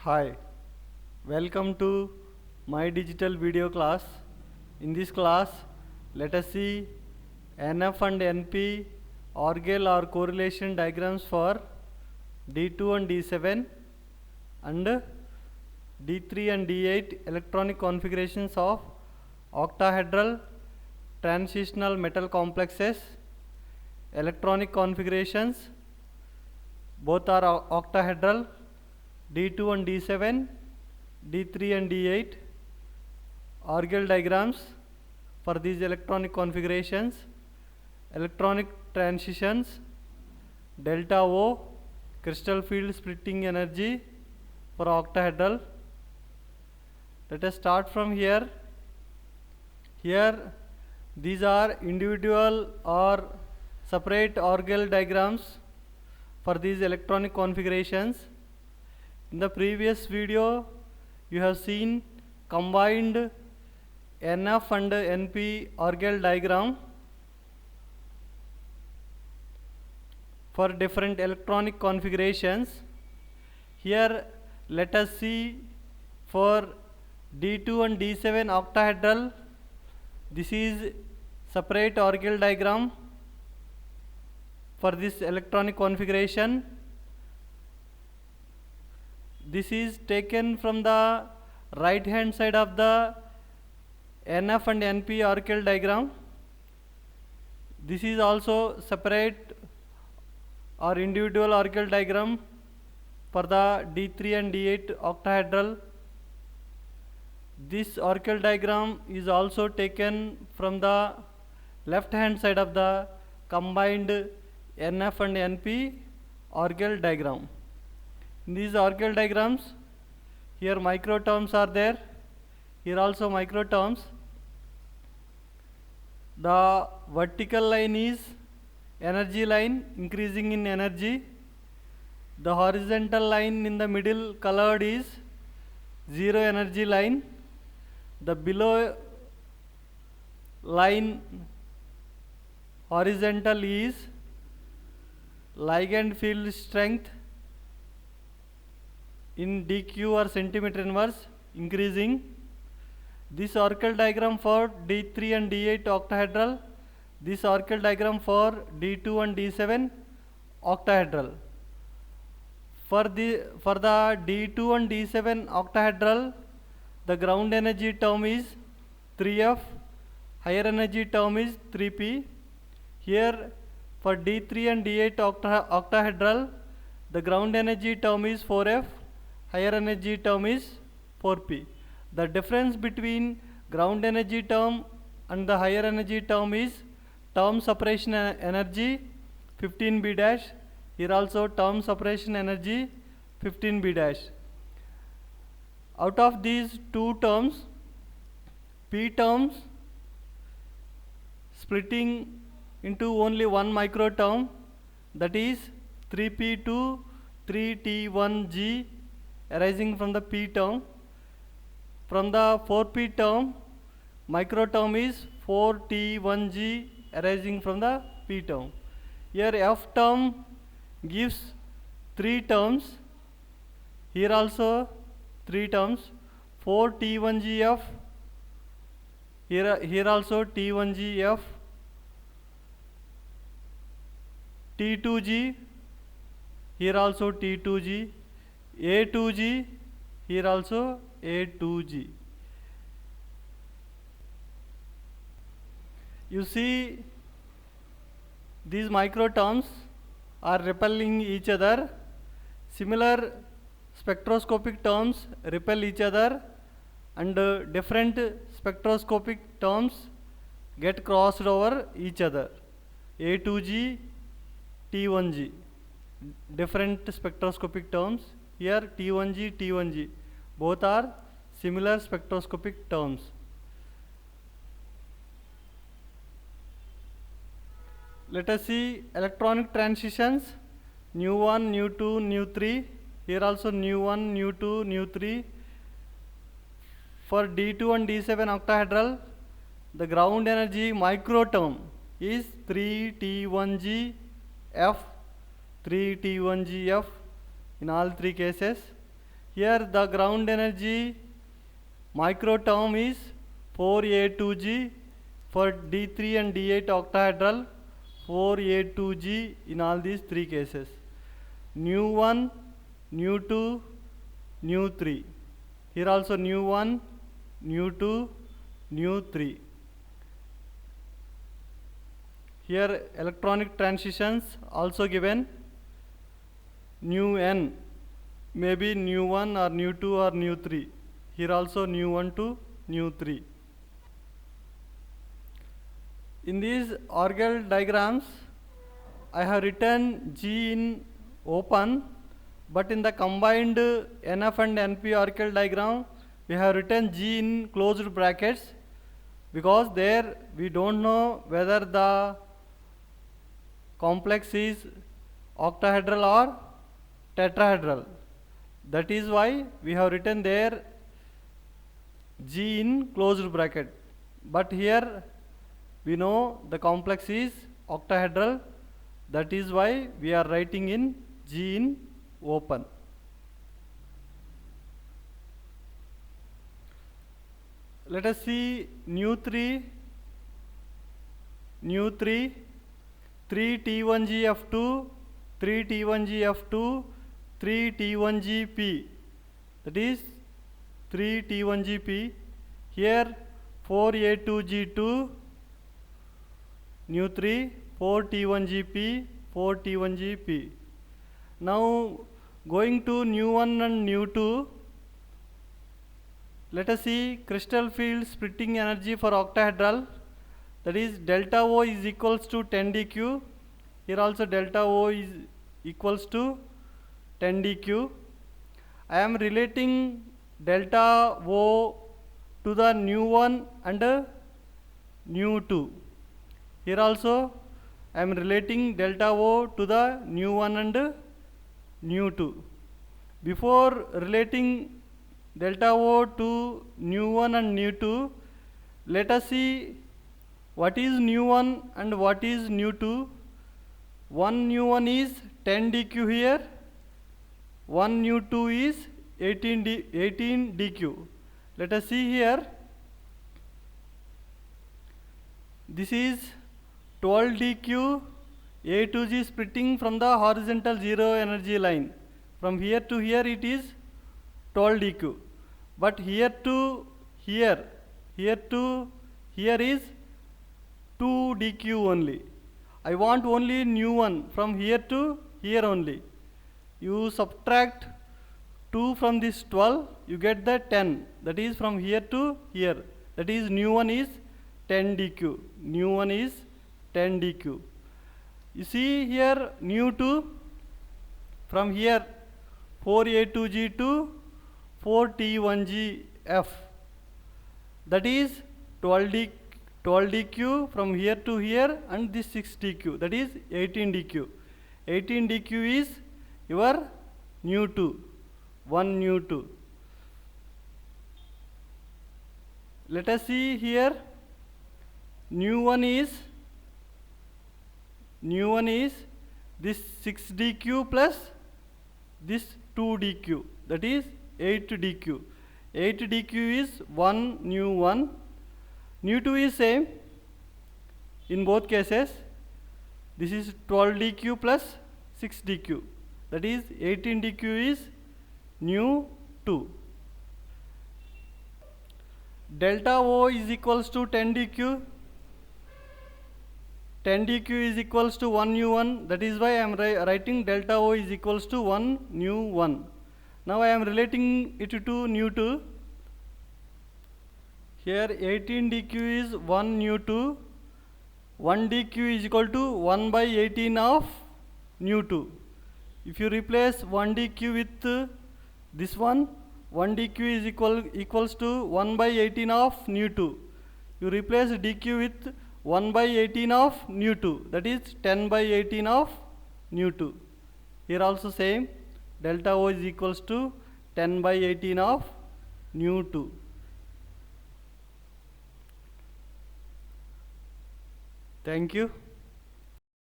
Hi, welcome to my digital video class. In this class, let us see NF and NP orgel or correlation diagrams for D2 and D7 and D3 and D8 electronic configurations of octahedral transitional metal complexes. Electronic configurations both are octahedral, D2 and D7, D3 and D8, orgel diagrams for these electronic configurations, electronic transitions, delta O, crystal field splitting energy for octahedral. Let us start from here. Here, these are individual or separate orgel diagrams for these electronic configurations. In the previous video, you have seen combined NF and NP orgel diagram for different electronic configurations. Here, let us see for D2 and D7 octahedral. This is separate orgel diagram for this electronic configuration. This is taken from the right hand side of the NF and NP orgel diagram. This is also separate or individual orgel diagram for the D3 and D8 octahedral. This orgel diagram is also taken from the left hand side of the combined NF and NP orgel diagram. In these orgel diagrams, here microterms are there, here also microterms. The vertical line is energy line, increasing in energy. The horizontal line in the middle colored is zero energy line. The below line horizontal is ligand field strength in dq or centimeter inverse, increasing. This orgel diagram for D3 and D8 octahedral, this orgel diagram for D2 and D7 octahedral. For the D2 and D7 octahedral, the ground energy term is 3F, higher energy term is 3P. Here for D3 and D8 octahedral, the ground energy term is 4F, higher energy term is 4P. The difference between ground energy term and the higher energy term is term separation energy 15B dash. Here also term separation energy 15B dash. Out of these two terms, P terms splitting into only one microterm, that is 3P to 3T1G arising from the P term. From the 4P term, microterm is 4T1G arising from the P term. Here F term gives 3 terms, here also 3 terms, 4T1GF, here also T1GF, T2G, here also T2G, A2G, here also A2G. You see, these microterms are repelling each other. Similar spectroscopic terms repel each other, and different spectroscopic terms get crossed over each other. A2G, T1G, different spectroscopic terms. Here T1G, T1G, both are similar spectroscopic terms. Let us see electronic transitions, nu 1, nu 2, nu 3. Here also nu 1, nu 2, nu 3. For D2 and D7 octahedral, the ground energy microterm is 3T1G F, 3T1G F in all three cases. Here the ground energy micro term is 4A2G for D3 and D8 octahedral, 4A2G in all these three cases. Nu1, Nu2, Nu3. Here also Nu1, Nu2, Nu3. Here electronic transitions also given. Nu n maybe Nu1 or Nu2 or Nu3. Here also Nu1 to Nu3. In these Orgel diagrams, I have written G in open, but in the combined NF and NP Orgel diagram, we have written G in closed brackets, because there we don't know whether the complex is octahedral or tetrahedral. That is why we have written there G in closed bracket. But here we know the complex is octahedral. That is why we are writing in G in open. Let us see Nu3, 3T1GF2, 3T1GF2, 3T1GP. That is 3T1GP. Here 4A2G2, Nu3, 4T1GP, 4T1GP. Now going to Nu1 and Nu2, let us see crystal field splitting energy for octahedral. That is delta O is equals to 10 dq. Here also delta O is equals to 10 dq. I am relating delta O to the Nu1 and Nu2. Here also I am relating delta O to the Nu1 and Nu2. Before relating delta O to Nu1 and Nu2, let us see what is Nu1 and what is Nu2. One Nu1 is 10 dq here, one Nu2 is 18 dq. Let us see here. This is 12 dq, A to G splitting from the horizontal zero energy line. From here to here it is 12 dq. But here to here, here to here is 2 dq only. I want only Nu1 from here to here only. You subtract 2 from this 12, you get the 10. That is from here to here. That is Nu1 is 10 dq. Nu1 is 10 dq. You see here Nu2 from here 4A2G to 4T1GF. That is 12 dq from here to here, and this 6 dq. That is 18 dq. 18 dq is your Nu2. One Nu2. Let us see here. Nu1 is this 6 dq plus this 2 dq. That is 8 dq. 8 dq is 1 Nu1. Nu2 is same in both cases. This is 12 dq plus 6 dq. That is 18 dq is Nu2. Delta O is equals to 10 dq. 10 dq is equals to 1 Nu1. That is why I am writing delta O is equals to 1 Nu1. Now I am relating it to Nu2. Here 18 dq is 1 Nu2. 1 dq is equal to 1 by 18 of Nu2. If you replace 1 dq with this one, 1 dq is equals to 1 by 18 of Nu2. You replace dq with 1 by 18 of Nu2. That is 10 by 18 of Nu2. Here also same. Delta O is equals to 10 by 18 of Nu2. Thank you.